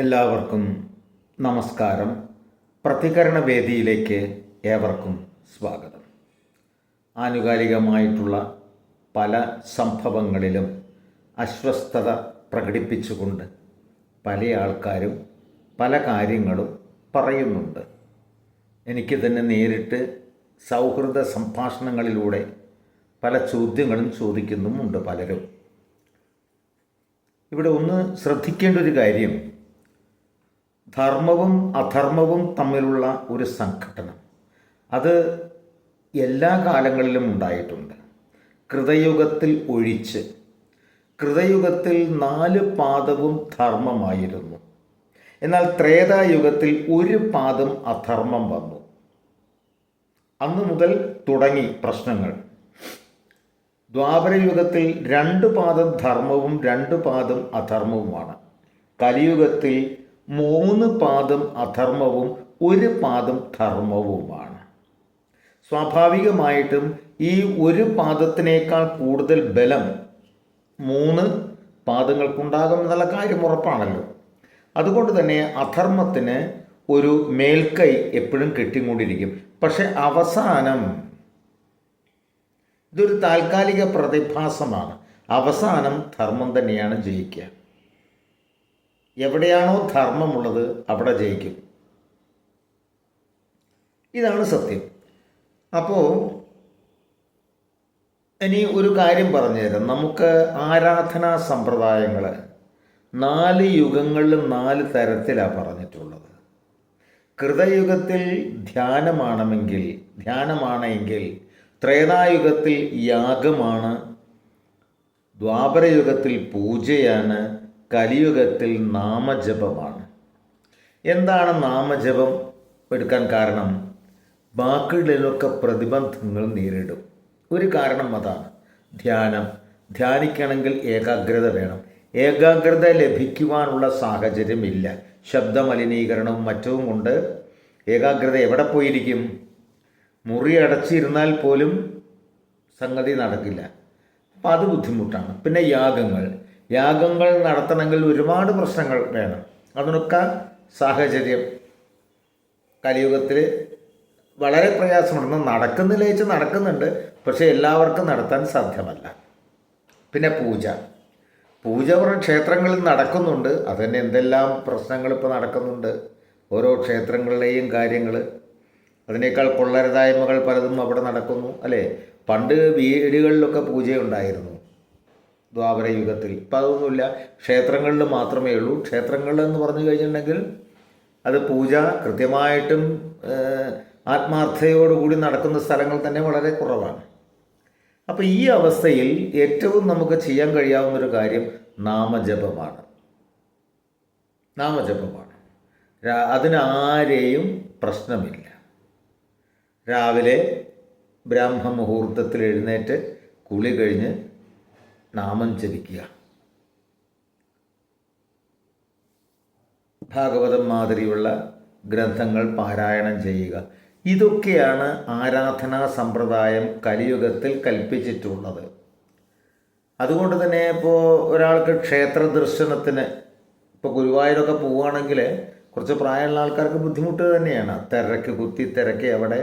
എല്ലാവർക്കും നമസ്കാരം. പ്രതികരണ വേദിയിലേക്ക് ഏവർക്കും സ്വാഗതം. ആനുകാലികമായിട്ടുള്ള പല സംഭവങ്ങളിലും അസ്വസ്ഥത പ്രകടിപ്പിച്ചുകൊണ്ട് പല ആൾക്കാരും പല കാര്യങ്ങളും പറയുന്നുണ്ട്. എനിക്ക് തന്നെ നേരിട്ട് സൗഹൃദ സംഭാഷണങ്ങളിലൂടെ പല ചോദ്യങ്ങളും ചോദിക്കുന്നുമുണ്ട് പലരും. ഇവിടെ ഒന്ന് ശ്രദ്ധിക്കേണ്ട ഒരു കാര്യം, ധർമ്മവും അധർമ്മവും തമ്മിലുള്ള ഒരു സംഘട്ടനം അത് എല്ലാ കാലങ്ങളിലും ഉണ്ടായിട്ടുണ്ട്. കൃതയുഗത്തിൽ ഒഴിച്ച് കൃതയുഗത്തിൽ 4 പാദവും ധർമ്മമായിരുന്നു. എന്നാൽ ത്രേതായുഗത്തിൽ 1 പാദം അധർമ്മം വന്നു. അന്നു മുതൽ തുടങ്ങി പ്രശ്നങ്ങൾ. ദ്വാപരയുഗത്തിൽ 2 പാദം ധർമ്മവും 2 പാദം അധർമ്മവുമാണ്. കലിയുഗത്തിൽ 3 പാദം അധർമ്മവും 1 പാദം ധർമ്മവുമാണ്. സ്വാഭാവികമായിട്ടും ഈ 1 പാദത്തിനേക്കാൾ കൂടുതൽ ബലം 3 പാദങ്ങൾക്കുണ്ടാകും എന്നുള്ള കാര്യം ഉറപ്പാണല്ലോ. അതുകൊണ്ട് തന്നെ അധർമ്മത്തിന് ഒരു മേൽക്കൈ എപ്പോഴും കിട്ടിക്കൊണ്ടിരിക്കും. പക്ഷെ അവസാനം ഇതൊരു താൽക്കാലിക പ്രതിഭാസമാണ്. അവസാനം ധർമ്മം തന്നെയാണ് ജയിക്കുക. എവിടെയാണോ ധർമ്മമുള്ളത് അവിടെ ജയിക്കും. ഇതാണ് സത്യം. അപ്പോൾ ഇനി ഒരു കാര്യം പറഞ്ഞു തരാം. നമുക്ക് ആരാധനാ സമ്പ്രദായങ്ങൾ 4 യുഗങ്ങളിലും 4 തരത്തിലാണ് പറഞ്ഞിട്ടുള്ളത്. കൃതയുഗത്തിൽ ധ്യാനമാണെങ്കിൽ ത്രേതായുഗത്തിൽ യാഗമാണ്, ദ്വാപരയുഗത്തിൽ പൂജയാണ്, കലിയുഗത്തിൽ നാമജപമാണ്. എന്താണ് നാമജപം എടുക്കാൻ കാരണം? ബാക്കിയുള്ളതിലൊക്കെ പ്രതിബന്ധങ്ങൾ നേരിടും. ഒരു കാരണം അതാണ്. ധ്യാനിക്കണമെങ്കിൽ ഏകാഗ്രത വേണം. ഏകാഗ്രത ലഭിക്കുവാനുള്ള സാഹചര്യമില്ല. ശബ്ദമലിനീകരണവും മറ്റും കൊണ്ട് ഏകാഗ്രത എവിടെ പോയിരിക്കും? മുറി അടച്ചിരുന്നാൽ പോലും സംഗതി നടക്കില്ല. അപ്പം അത് ബുദ്ധിമുട്ടാണ്. പിന്നെ യാഗങ്ങൾ നടത്തണമെങ്കിൽ ഒരുപാട് പ്രശ്നങ്ങൾ വേണം. അതിനൊക്കെ സാഹചര്യം കലിയുഗത്തിൽ വളരെ പ്രയാസമുണ്ട്. നടക്കുന്നുണ്ട്, പക്ഷേ എല്ലാവർക്കും നടത്താൻ സാധ്യമല്ല. പിന്നെ പൂജ ക്ഷേത്രങ്ങളിൽ നടക്കുന്നുണ്ട്. അതുതന്നെ എന്തെല്ലാം പ്രശ്നങ്ങൾ ഇപ്പോൾ നടക്കുന്നുണ്ട്. ഓരോ ക്ഷേത്രങ്ങളിലെയും കാര്യങ്ങൾ, അതിനേക്കാൾ കൊള്ളരുതായ്മകൾ പലതും അവിടെ നടക്കുന്നു അല്ലേ. പണ്ട് വീടുകളിലൊക്കെ പൂജയുണ്ടായിരുന്നു ദ്വാപരയുഗത്തിൽ. ഇപ്പം അതൊന്നുമില്ല. ക്ഷേത്രങ്ങളിൽ മാത്രമേ ഉള്ളൂ. ക്ഷേത്രങ്ങളിലെന്ന് പറഞ്ഞു കഴിഞ്ഞിട്ടുണ്ടെങ്കിൽ അത് പൂജ കൃത്യമായിട്ടും ആത്മാർത്ഥതയോടുകൂടി നടക്കുന്ന സ്ഥലങ്ങൾ തന്നെ വളരെ കുറവാണ്. അപ്പോൾ ഈ അവസ്ഥയിൽ ഏറ്റവും നമുക്ക് ചെയ്യാൻ കഴിയാവുന്നൊരു കാര്യം നാമജപമാണ്. അതിനാരെയും പ്രശ്നമില്ല. രാവിലെ ബ്രാഹ്മമുഹൂർത്തത്തിൽ എഴുന്നേറ്റ് കുളി കഴിഞ്ഞ് നാമം ജപിക്കുക. ഭാഗവതം മാതിരിയുള്ള ഗ്രന്ഥങ്ങൾ പാരായണം ചെയ്യുക. ഇതൊക്കെയാണ് ആരാധനാ സമ്പ്രദായം കലിയുഗത്തിൽ കൽപ്പിച്ചിട്ടുള്ളത്. അതുകൊണ്ട് തന്നെ ഇപ്പോൾ ഒരാൾക്ക് ക്ഷേത്ര ദർശനത്തിന് ഇപ്പോൾ ഗുരുവായൂരൊക്കെ പോവുകയാണെങ്കിൽ കുറച്ച് പ്രായമുള്ള ആൾക്കാർക്ക് ബുദ്ധിമുട്ട് തന്നെയാണ്. തിരക്ക് അവിടെ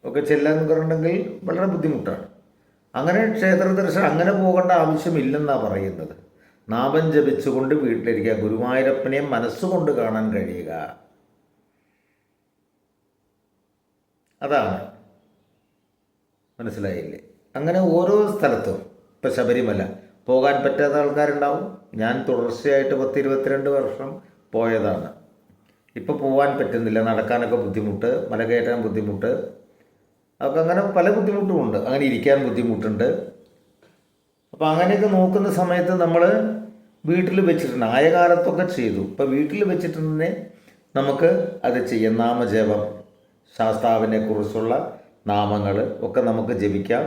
ഒക്കെ ചെല്ലാൻ പറഞ്ഞിട്ടുണ്ടെങ്കിൽ വളരെ ബുദ്ധിമുട്ടാണ്. അങ്ങനെ ക്ഷേത്ര ദർശനം അങ്ങനെ പോകേണ്ട ആവശ്യമില്ലെന്നാണ് പറയുന്നത്. നാമം ജപിച്ചുകൊണ്ട് വീട്ടിലിരിക്കുക, ഗുരുവായൂരപ്പനെ മനസ്സുകൊണ്ട് കാണാൻ കഴിയുക. അതാണ്. മനസ്സിലായില്ലേ? അങ്ങനെ ഓരോ സ്ഥലത്തും ഇപ്പം ശബരിമല പോകാൻ പറ്റാത്ത ആൾക്കാരുണ്ടാവും. ഞാൻ തുടർച്ചയായിട്ട് 10-22 വർഷം പോയതാണ്. ഇപ്പോൾ പോകാൻ പറ്റുന്നില്ല. നടക്കാനൊക്കെ ബുദ്ധിമുട്ട്, മല കയറ്റാൻ ബുദ്ധിമുട്ട്, അതൊക്കെ അങ്ങനെ പല ബുദ്ധിമുട്ടുമുണ്ട്. അങ്ങനെ ഇരിക്കാൻ ബുദ്ധിമുട്ടുണ്ട്. അപ്പോൾ അങ്ങനെയൊക്കെ നോക്കുന്ന സമയത്ത് നമ്മൾ വീട്ടിൽ വെച്ചിട്ടുണ്ട്. ആയ കാലത്തൊക്കെ ചെയ്തു. ഇപ്പോൾ വീട്ടിൽ വെച്ചിട്ട് തന്നെ നമുക്ക് അത് ചെയ്യാം. നാമജപം, ശാസ്താവിനെ കുറിച്ചുള്ള നാമങ്ങൾ ഒക്കെ നമുക്ക് ജപിക്കാം,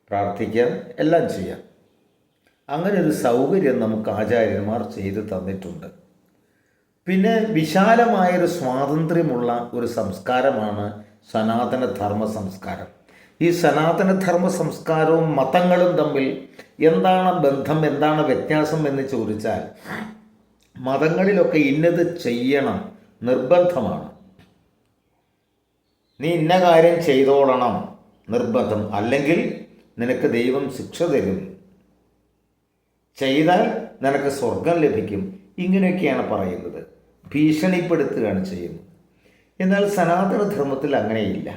പ്രാർത്ഥിക്കാം, എല്ലാം ചെയ്യാം. അങ്ങനെ ഒരു സൗകര്യം നമുക്ക് ആചാര്യന്മാർ ചെയ്തു തന്നിട്ടുണ്ട്. പിന്നെ വിശാലമായൊരു സ്വാതന്ത്ര്യമുള്ള ഒരു സംസ്കാരമാണ് സനാതനധർമ്മ സംസ്കാരം. ഈ സനാതനധർമ്മ സംസ്കാരവും മതങ്ങളും തമ്മിൽ എന്താണ് ബന്ധം, എന്താണ് വ്യത്യാസം എന്ന് ചോദിച്ചാൽ മതങ്ങളിലൊക്കെ ഇന്നത് ചെയ്യണം, നിർബന്ധമാണ്. നീ ഇന്ന കാര്യം ചെയ്തോളണം, നിർബന്ധം, അല്ലെങ്കിൽ നിനക്ക് ദൈവം ശിക്ഷ തരും, ചെയ്താൽ നിനക്ക് സ്വർഗം ലഭിക്കും. ഇങ്ങനെയൊക്കെയാണ് പറയുന്നത്, ഭീഷണിപ്പെടുത്തുകയാണ് ചെയ്യുന്നത്. എന്നാൽ സനാതനധർമ്മത്തിൽ അങ്ങനെയില്ല.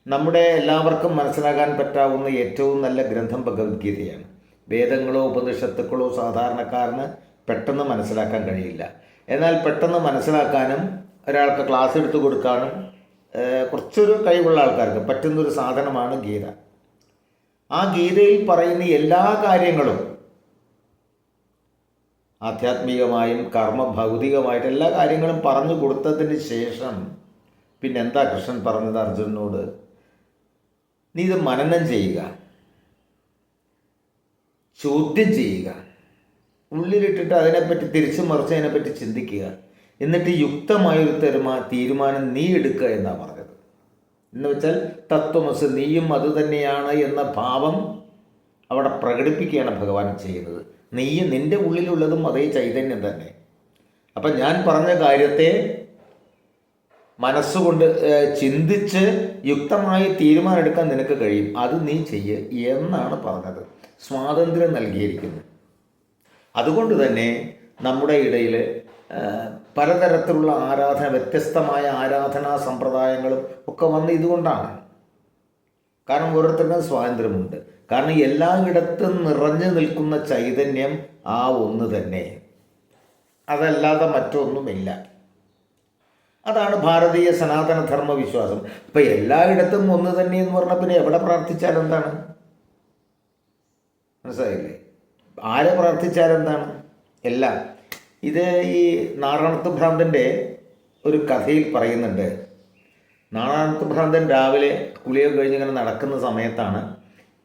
നമ്മുടെ എല്ലാവർക്കും മനസ്സിലാക്കാൻ പറ്റാവുന്ന ഏറ്റവും നല്ല ഗ്രന്ഥം ഭഗവത്ഗീതയാണ്. വേദങ്ങളോ ഉപനിഷത്തുക്കളോ സാധാരണക്കാരന് പെട്ടെന്ന് മനസ്സിലാക്കാൻ കഴിയില്ല. എന്നാൽ പെട്ടെന്ന് മനസ്സിലാക്കാനും ഒരാൾക്ക് ക്ലാസ് എടുത്തു കൊടുക്കാനും കുറച്ചൊരു കഴിവുള്ള ആൾക്കാർക്ക് പറ്റുന്നൊരു സാധനമാണ് ഗീത. ആ ഗീതയിൽ പറയുന്ന എല്ലാ കാര്യങ്ങളും ആധ്യാത്മികമായും ഭൗതികമായിട്ട് എല്ലാ കാര്യങ്ങളും പറഞ്ഞു കൊടുത്തതിന് ശേഷം പിന്നെന്താ കൃഷ്ണൻ പറഞ്ഞത് അർജുനനോട്? നീ ഇത് മനനം ചെയ്യുക, ചോദ്യം ചെയ്യുക, ഉള്ളിലിട്ടിട്ട് അതിനെപ്പറ്റി തിരിച്ചു മറിച്ച് അതിനെപ്പറ്റി ചിന്തിക്കുക, എന്നിട്ട് യുക്തമായൊരു തീരുമാനം നീ എടുക്കുക എന്നാണ് പറഞ്ഞത്. എന്ന് വെച്ചാൽ തത്വമസി, നീയും അത് തന്നെയാണ് എന്ന ഭാവം അവിടെ പ്രകടിപ്പിക്കുകയാണ് ഭഗവാൻ ചെയ്യുന്നത്. നീയും നിൻ്റെ ഉള്ളിലുള്ളതും അതേ ചൈതന്യം തന്നെ. അപ്പം ഞാൻ പറഞ്ഞ കാര്യത്തെ മനസ്സുകൊണ്ട് ചിന്തിച്ച് യുക്തമായി തീരുമാനമെടുക്കാൻ നിനക്ക് കഴിയും, അത് നീ ചെയ്യ് എന്നാണ് പറഞ്ഞത്. സ്വാതന്ത്ര്യം നൽകിയിരിക്കുന്നു. അതുകൊണ്ട് തന്നെ നമ്മുടെ ഇടയിൽ പലതരത്തിലുള്ള വ്യത്യസ്തമായ ആരാധനാ സമ്പ്രദായങ്ങളും ഒക്കെ വന്ന് ഇതുകൊണ്ടാണ്. കാരണം ഓരോരുത്തർക്കും സ്വാതന്ത്ര്യമുണ്ട്. കാരണം എല്ലായിടത്തും നിറഞ്ഞു നിൽക്കുന്ന ചൈതന്യം ആ ഒന്ന് തന്നെ, അതല്ലാതെ മറ്റൊന്നുമില്ല. അതാണ് ഭാരതീയ സനാതന ധർമ്മ വിശ്വാസം. ഇപ്പം എല്ലായിടത്തും ഒന്ന് തന്നെ എന്ന് പറഞ്ഞാൽ പിന്നെ എവിടെ പ്രാർത്ഥിച്ചാൽ എന്താണ്? മനസ്സിലായില്ലേ? ആരെ പ്രാർത്ഥിച്ചാൽ എന്താണ്? എല്ലാം. ഇത് ഈ നാറാണത്ത് ഭ്രാന്തൻ്റെ ഒരു കഥയിൽ പറയുന്നുണ്ട്. നാറാണത്ത് ഭ്രാന്തൻ രാവിലെ കുളിയൊക്കെ കഴിഞ്ഞിങ്ങനെ നടക്കുന്ന സമയത്താണ്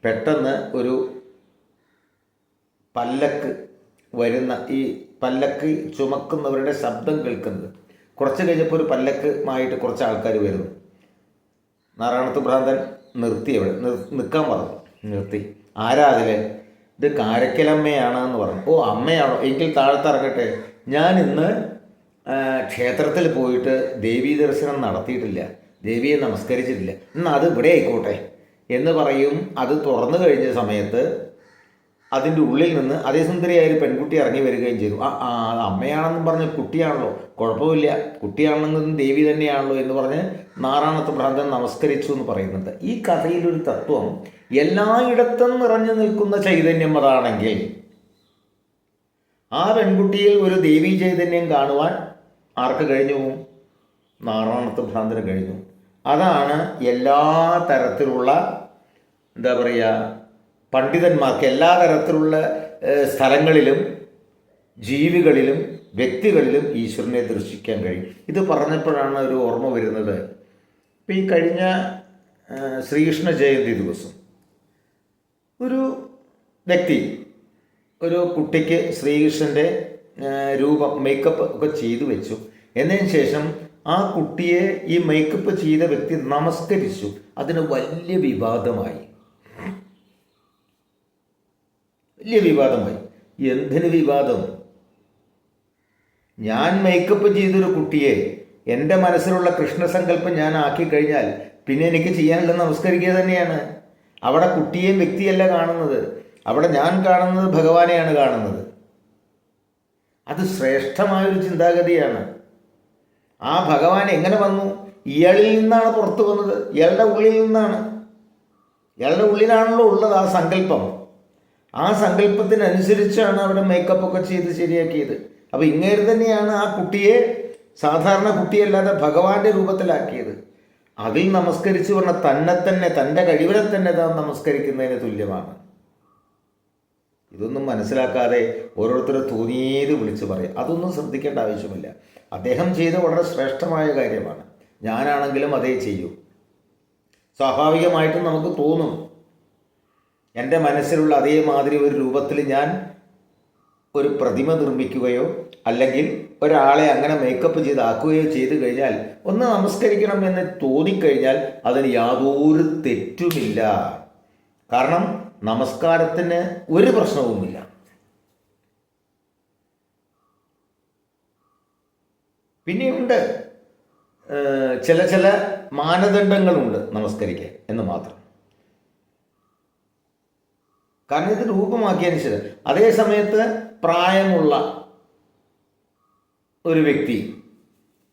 പെട്ടെന്ന് ഒരു പല്ലക്ക് വരുന്ന, ഈ പല്ലക്ക് ചുമക്കുന്നവരുടെ ശബ്ദം കേൾക്കുന്നത്. കുറച്ച് കഴിഞ്ഞപ്പോൾ ഒരു പല്ലക്കുമായിട്ട് കുറച്ച് ആൾക്കാർ വരുന്നു. നാറാണത്ത് ഭ്രാന്തൻ നിർത്തി, അവിടെ നിൽക്കാൻ പറഞ്ഞു. നിർത്തി. ആരാ അതിൽ? ഇത് കാരക്കലമ്മയാണെന്ന് പറഞ്ഞു. ഓ, അമ്മയാണോ? എങ്കിൽ താഴത്തിറങ്ങട്ടെ. ഞാൻ ഇന്ന് ക്ഷേത്രത്തിൽ പോയിട്ട് ദേവീ ദർശനം നടത്തിയിട്ടില്ല, ദേവിയെ നമസ്കരിച്ചിട്ടില്ല, എന്നാൽ അത് ഇവിടെ ആയിക്കോട്ടെ എന്ന് പറയും. അത് തുറന്നു കഴിഞ്ഞ സമയത്ത് അതിൻ്റെ ഉള്ളിൽ നിന്ന് അതേസുന്ദരിയായ ഒരു പെൺകുട്ടി ഇറങ്ങി വരികയും ചെയ്തു. അമ്മയാണെന്നും പറഞ്ഞ് കുട്ടിയാണല്ലോ, കുഴപ്പമില്ല, കുട്ടിയാണെന്നും ദേവി തന്നെയാണല്ലോ എന്ന് പറഞ്ഞ് നാറാണത്ത് ഭ്രാന്തൻ നമസ്കരിച്ചു എന്ന് പറയുന്നുണ്ട്. ഈ കഥയിലൊരു തത്വം, എല്ലായിടത്തും നിറഞ്ഞു നിൽക്കുന്ന ചൈതന്യം അതാണെങ്കിൽ ആ പെൺകുട്ടിയിൽ ഒരു ദേവീ ചൈതന്യം കാണുവാൻ ആർക്ക് കഴിഞ്ഞു? നാറാണത്ത് ഭ്രാന്തന് കഴിഞ്ഞു. അതാണ് എല്ലാ തരത്തിലുള്ള എന്താ പറയുക പണ്ഡിതന്മാർക്ക് എല്ലാ തരത്തിലുള്ള സ്ഥലങ്ങളിലും ജീവികളിലും വ്യക്തികളിലും ഈശ്വരനെ ദർശിക്കാൻ കഴിയും. ഇത് പറഞ്ഞപ്പോഴാണ് ഒരു ഓർമ്മ വരുന്നത്. ഇപ്പം ഈ കഴിഞ്ഞ ശ്രീകൃഷ്ണ ജയന്തി ദിവസം ഒരു വ്യക്തി ഒരു കുട്ടിക്ക് ശ്രീകൃഷ്ണൻ്റെ രൂപം മേക്കപ്പ് ഒക്കെ ചെയ്തു വെച്ചു. എന്നതിന് ശേഷം ആ കുട്ടിയെ ഈ മേക്കപ്പ് ചെയ്ത വ്യക്തി നമസ്കരിച്ചു. അതിന് വലിയ വിവാദമായി. എന്തിന് വിവാദം? ഞാൻ മേക്കപ്പ് ചെയ്തൊരു കുട്ടിയെ എൻ്റെ മനസ്സിലുള്ള കൃഷ്ണസങ്കല്പം ഞാൻ ആക്കി കഴിഞ്ഞാൽ പിന്നെ എനിക്ക് ചെയ്യാനുള്ളത് നമസ്കരിക്കുക തന്നെയാണ്. അവിടെ കുട്ടിയെയും വ്യക്തിയല്ല കാണുന്നത്, അവിടെ ഞാൻ കാണുന്നത് ഭഗവാനെയാണ് കാണുന്നത്. അത് ശ്രേഷ്ഠമായൊരു ചിന്താഗതിയാണ്. ആ ഭഗവാൻ എങ്ങനെ വന്നു? ഇയാളിൽ നിന്നാണ് പുറത്തു വന്നത്, ഇയാളുടെ ഉള്ളിൽ നിന്നാണ്. ഇയാളുടെ ഉള്ളിലാണല്ലോ ഉള്ളത് ആ സങ്കല്പം. ആ സങ്കല്പത്തിനനുസരിച്ചാണ് അവിടെ മേക്കപ്പൊക്കെ ചെയ്ത് ശരിയാക്കിയത്. അപ്പോൾ ഇങ്ങേര് തന്നെയാണ് ആ കുട്ടിയെ സാധാരണ കുട്ടിയല്ലാതെ ഭഗവാന്റെ രൂപത്തിലാക്കിയത്. അതിൽ നമസ്കരിച്ചു പറഞ്ഞാൽ തന്നെ തൻ്റെ കഴിവിനെ തന്നെ താൻ നമസ്കരിക്കുന്നതിന് തുല്യമാണ്. ഇതൊന്നും മനസ്സിലാക്കാതെ ഓരോരുത്തരും തോന്നിയത് വിളിച്ച് പറയും. അതൊന്നും ശ്രദ്ധിക്കേണ്ട ആവശ്യമില്ല. അദ്ദേഹം ചെയ്ത വളരെ ശ്രേഷ്ഠമായ കാര്യമാണ്. ഞാനാണെങ്കിലും അതേ ചെയ്യൂ. സ്വാഭാവികമായിട്ടും നമുക്ക് തോന്നും, എൻ്റെ മനസ്സിലുള്ള അതേമാതിരി ഒരു രൂപത്തിൽ ഞാൻ ഒരു പ്രതിമ നിർമ്മിക്കുകയോ അല്ലെങ്കിൽ ഒരാളെ അങ്ങനെ മേക്കപ്പ് ചെയ്താക്കുകയോ ചെയ്തു കഴിഞ്ഞാൽ ഒന്ന് നമസ്കരിക്കണം എന്ന് തോന്നിക്കഴിഞ്ഞാൽ അതിന് യാതൊരു തെറ്റുമില്ല. കാരണം നമസ്കാരത്തിന് ഒരു പ്രശ്നവുമില്ല. പിന്നെയുണ്ട് ചില മാനദണ്ഡങ്ങളുണ്ട് നമസ്കരിക്കാൻ എന്ന് മാത്രം. കാരണം ഇത് രൂപമാക്കിയതിന് ശേഷം, അതേ സമയത്ത് പ്രായമുള്ള ഒരു വ്യക്തി,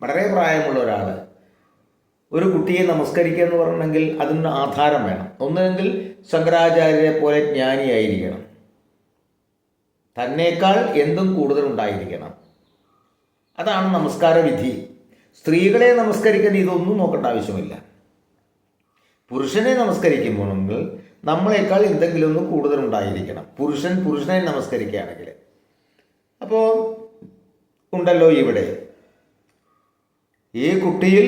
വളരെ പ്രായമുള്ള ഒരാൾ ഒരു കുട്ടിയെ നമസ്കരിക്കുക എന്ന് പറഞ്ഞെങ്കിൽ അതിന് ആധാരം വേണം. ഒന്നുകിൽ ശങ്കരാചാര്യരെ പോലെ ജ്ഞാനിയായിരിക്കണം, തന്നേക്കാൾ എന്തും കൂടുതലുണ്ടായിരിക്കണം. അതാണ് നമസ്കാര വിധി. സ്ത്രീകളെ നമസ്കരിക്കാൻ ഇതൊന്നും നോക്കേണ്ട ആവശ്യമില്ല. പുരുഷനെ നമസ്കരിക്കുമ്പോഴെങ്കിൽ നമ്മളെക്കാൾ എന്തെങ്കിലും ഒന്ന് കൂടുതലുണ്ടായിരിക്കണം, പുരുഷനെ നമസ്കരിക്കുകയാണെങ്കിൽ. അപ്പോൾ ഉണ്ടല്ലോ ഇവിടെ ഈ കുട്ടിയിൽ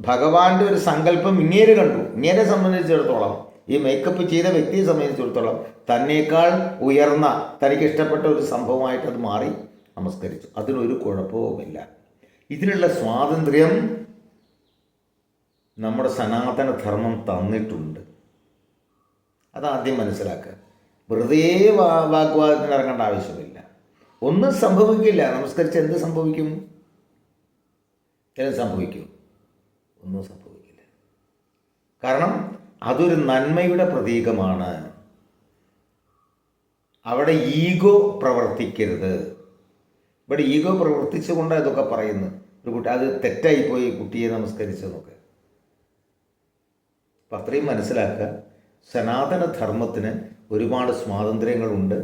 ഭഗവാന്റെ ഒരു സങ്കല്പം ഇങ്ങേര് കണ്ടു. ഇങ്ങേരെ സംബന്ധിച്ചിടത്തോളം, ഈ മേക്കപ്പ് ചെയ്ത വ്യക്തിയെ സംബന്ധിച്ചിടത്തോളം തന്നേക്കാൾ ഉയർന്ന, തനിക്ക് ഇഷ്ടപ്പെട്ട ഒരു സംഭവമായിട്ട് അത് മാറി നമസ്കരിച്ചു. അതിനൊരു കുഴപ്പവുമില്ല. ഇതിനുള്ള സ്വാതന്ത്ര്യം നമ്മുടെ സനാതന ധർമ്മം തന്നിട്ടുണ്ട്. അതാദ്യം മനസ്സിലാക്കുക. വെറുതെ വാഗ്വാദത്തിന് ഇറങ്ങേണ്ട ആവശ്യമില്ല. ഒന്നും സംഭവിക്കില്ല. നമസ്കരിച്ച് എന്ത് സംഭവിക്കും? സംഭവിക്കും? ഒന്നും സംഭവിക്കില്ല. കാരണം അതൊരു നന്മയുടെ പ്രതീകമാണ്. അവിടെ ഈഗോ പ്രവർത്തിക്കരുത്. ഇവിടെ ഈഗോ പ്രവർത്തിച്ചുകൊണ്ടാണ് ഇതൊക്കെ പറയുന്നത്. ഒരു കുട്ടി അത് തെറ്റായിപ്പോയി കുട്ടിയെ നമസ്കരിച്ചെന്നൊക്കെ. അപ്പം അത്രയും മനസ്സിലാക്കുക. സനാതന ധർമ്മത്തിന് ഒരുപാട് സ്വാതന്ത്ര്യങ്ങളുണ്ട്.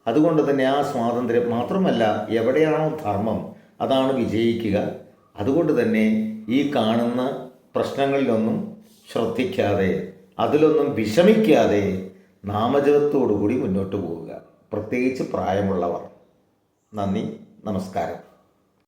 അതുകൊണ്ട് തന്നെ ആ സ്വാതന്ത്ര്യം മാത്രമല്ല, എവിടെയാണോ ധർമ്മം അതാണ് വിജയിക്കുക. അതുകൊണ്ട് തന്നെ ഈ കാണുന്ന പ്രശ്നങ്ങളിലൊന്നും ശ്രദ്ധിക്കാതെ, അതിലൊന്നും വിഷമിക്കാതെ നാമജപത്തോടുകൂടി മുന്നോട്ട് പോവുക. പ്രത്യേകിച്ച് പ്രായമുള്ളവർ. നന്ദി, നമസ്കാരം.